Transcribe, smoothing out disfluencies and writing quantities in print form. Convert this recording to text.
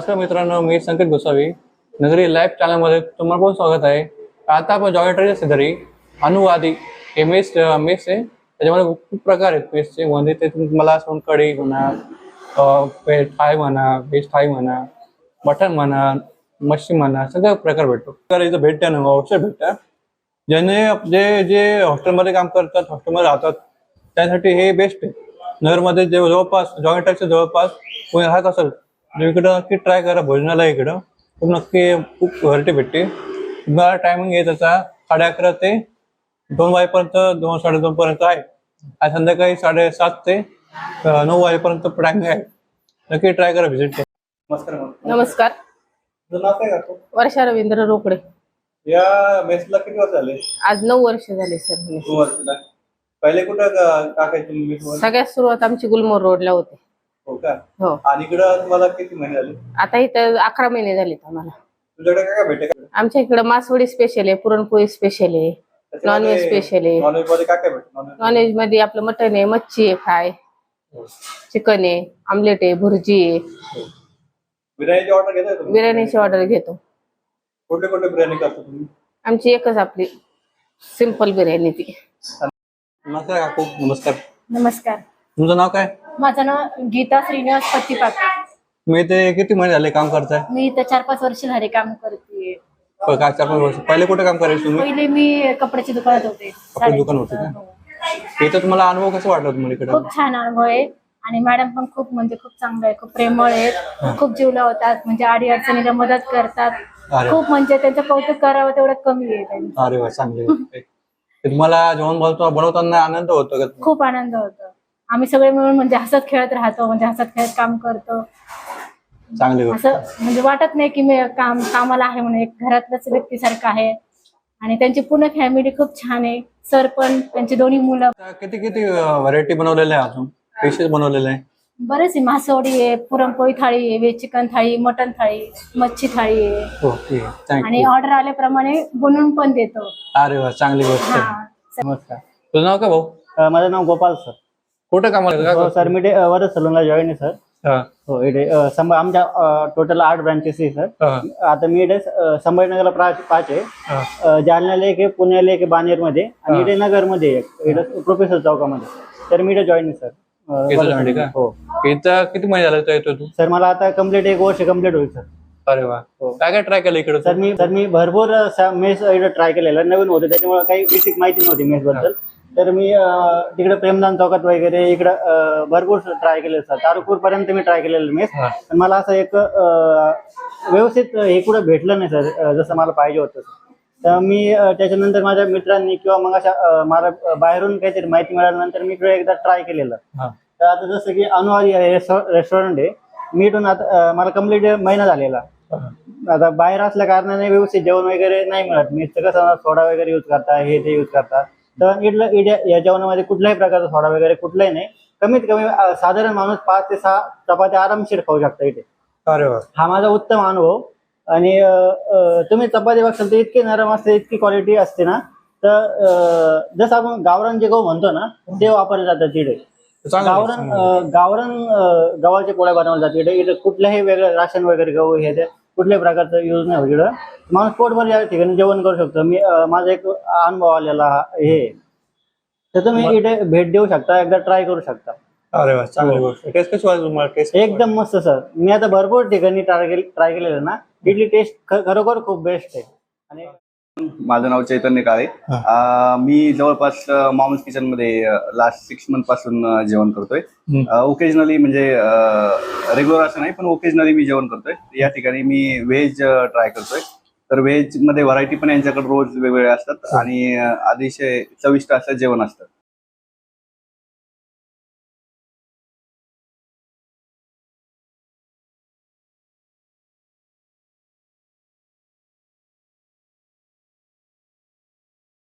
नमस्कार मित्रांनो, मी संकेत गोसावी नगरी लाईव्ह चॅनलमध्ये तुम्हाला पण स्वागत आहे. आता आपण जॉमेट्रीच्या शेजारी अनुवादी हे मेस आहे. त्याच्यामध्ये खूप प्रकार आहेत मेसचे. म्हणजे ते तुम्हाला सोनकढी म्हणा, थाय म्हणा, व्हेज थाय म्हणा, मटण म्हणा, मच्छी म्हणा, सगळे प्रकार भेटतो. तर इथं भेटत्या ना अवश्य भेटत्या. ज्याने जे जे हॉस्टेलमध्ये काम करतात, हॉस्टेलमध्ये राहतात, त्यासाठी हे बेस्ट आहे. नगरमध्ये जे जवळपास जॉमेट्रीच्या जवळपास कोणी राहत असेल इकडं नक्की ट्राय करा. भोजनाला इकडं खूप व्हरायटी भेटते. तुम्हाला टायमिंग आहे त्याचा 11:30 ते 2 वाजेपर्यंत, 2 साडेदोन पर्यंत आहे. आज संध्याकाळी 7:30 ते 9 वाजेपर्यंत टायमिंग आहे. नक्की ट्राय करा, व्हिजिट करा. नमस्कार. तुझं नाव काय करतो? वर्षा रवींद्र रोकडे. या मेसला किती वर्ष झाले? आज 9 वर्ष झाले सर. 2 वर्षाला. पहिले कुठं टाकायचं तुम्ही मेसवर? सगळ्यात सुरुवात आमची गुलमोहर रोडला होती. हो का? हो. आणि इकडं तुम्हाला किती महिने झाले? आता इथं 11 महिने झालेत आम्हाला. तुझ्याकडे काय काय भेटते? आमच्या इकडे मासवडी स्पेशल आहे, पुरणपोळी स्पेशल आहे, नॉनव्हेज स्पेशल आहे. नॉनव्हेज मध्ये काय काय भेटतं? नॉनव्हेज मध्ये आपलं मटन आहे, मच्छी आहे, फ्राय, चिकन आहे, आमलेट आहे, भुर्जी आहे. बिर्याणीची ऑर्डर घेताय तुम्ही? बिर्याणीची ऑर्डर घेतो. कुठले कुठले बिर्याणी करता तुम्ही? आमची एकच आपली सिंपल बिर्याणी ती. नमस्कार काकू. नमस्कार. नमस्कार. तुमचं नाव काय? माझं नाव गीता श्रीनिवास पत्तीपाकर. तुम्ही इथे किती महिने झाले काम करताय? मी इथं 4-5 वर्ष झाले काम करते. काय 4-5 वर्ष? पहिले कुठे काम करायचे तुम्ही? पहिले मी कपड्याच्या दुकानात होते. कपडे दुकान होते का? इथं तुम्हाला अनुभव कसा वाटला तुम्हाला इकडे? खूप छान अनुभव आहे आणि मॅडम पण खूप चांगलं आहे, खूप प्रेमळ आहेत, खूप जीव लावतात, म्हणजे अडी अडचणीला मदत करतात. खूप म्हणजे त्यांचं कौतुक करावं तेवढं कमी आहे. अरे वा, चांगले. तुम्हाला जेवण बनवताना आनंद होतो का? खूप आनंद होतो. आम्ही सगळे मिळून म्हणजे हसत खेळत राहतो, म्हणजे हसत खेळत काम करतो. चांगली असं म्हणजे वाटत नाही की मी कामाला आहे म्हणून, एक घरातल्याच व्यक्तीसारखं आहे. आणि त्यांची पूर्ण फॅमिली खूप छान आहे. सर पण, त्यांची दोन्ही मुलं. किती किती व्हरायटी बनवलेल्या आहे, अजून डिशेस बनवलेल्या आहे? बरेच आहे. मासवडी आहे, पुरणपोळी थाळी आहे, व्हेज चिकन थाळी, मटन थाळी, मच्छी थाळी आहे. ओके, आणि ऑर्डर आल्याप्रमाणे बनवून पण देतो. अरे वा, चांगली गोष्ट आहे. नमस्कार. तुझं नाव काय भाऊ? माझं नाव गोपाल सर. कुठं कामाला? सर मी वर सलूनला जॉईन आहे सर. हो, इथे आमच्या टोटल 8 ब्रांचेस आहे सर. आता मी इथे संभाजीनगरला 5 आहे, जालन्याला 1 आहे, पुण्याला 1 आहे, बानेर मध्ये, आणि इथे नगर मध्ये इथे प्रोफेसर चौकामध्ये. तर मी इथे जॉईन आहे सर. हो. इथं किती महिने झाले येतो तू? सर मला आता कम्प्लीट 1 वर्ष कम्प्लीट होईल सर. अरे वा. काय काय ट्राय केलं इकडे? सर मी भरपूर मेस इकडे ट्राय केलेलं, नवीन होते त्याच्यामुळे काही बेसिक माहिती नव्हती मेस बद्दल. तर मी तिकडे प्रेमदान चौकात वगैरे इकडं भरपूर ट्राय केलेलं सर. तारुपूर पर्यंत मी ट्राय केलेलं मेस. पण मला असं एक व्यवस्थित हे कुठं भेटलं नाही सर, जसं मला पाहिजे होतं. तर मी त्याच्यानंतर माझ्या मित्रांनी किंवा मग अशा मला बाहेरून काहीतरी माहिती मिळाल्यानंतर मी इकडे एकदा ट्राय केलेलं. तर आता जसं की अनुवादी रेस्टॉरंट आहे, मी इथून आता मला कम्प्लीट महिना झालेला. आता बाहेर असल्या कारणाने व्यवस्थित जेवण वगैरे नाही मिळत. मी कसं सोडा वगैरे यूज करता, हे ते यूज करता. तर या जेवणामध्ये कुठल्याही प्रकारचा सोडा वगैरे कुठलाही नाही. कमीत कमी साधारण माणूस 5 ते 6 चपात्या आरामशीर खाऊ शकता इथे. अरे वा. हा माझा उत्तम अनुभव. आणि तुम्ही चपाती बघाल तर इतकी नरम असते, इतकी क्वालिटी असते ना. तर जसं आपण गावरान जे गहू म्हणतो ना, ते वापरले जातात तिथे. गावरान गव्हाचे पोळ्या बनवल्या जातात इथे. कुठल्याही वेगळं राशन वगैरे गहू हे ते कुठल्याही प्रकारचं यूज नाही होत इकडं. माणूस पोटभर या ठिकाणी जेवण करू शकतो. मी माझा एक अनुभव आलेला हे. तर तुम्ही इथे भेट देऊ शकता, एकदा ट्राय करू शकता. अरे वा, चांगली गोष्ट. टेस्ट कशी वाटली तुम्हाला? एकदम मस्त सर. मी आता भरपूर ठिकाणी ट्राय केलेलं ना, इथली टेस्ट खरोखर खूप बेस्ट आहे. आणि माझं नाव चैतन्य काळे. मी जवळपास मॉम्स किचन मध्ये लास्ट 6 मंथ पासून जेवण करतोय. ओकेजनली म्हणजे रेग्युलर असं नाही, पण ओकेजनली मी जेवण करतोय. या ठिकाणी मी व्हेज ट्राय करतोय. तर व्हेज मध्ये व्हरायटी पण यांच्याकडे रोज वेगवेगळ्या असतात आणि अतिशय चविष्ट असं जेवण असतं.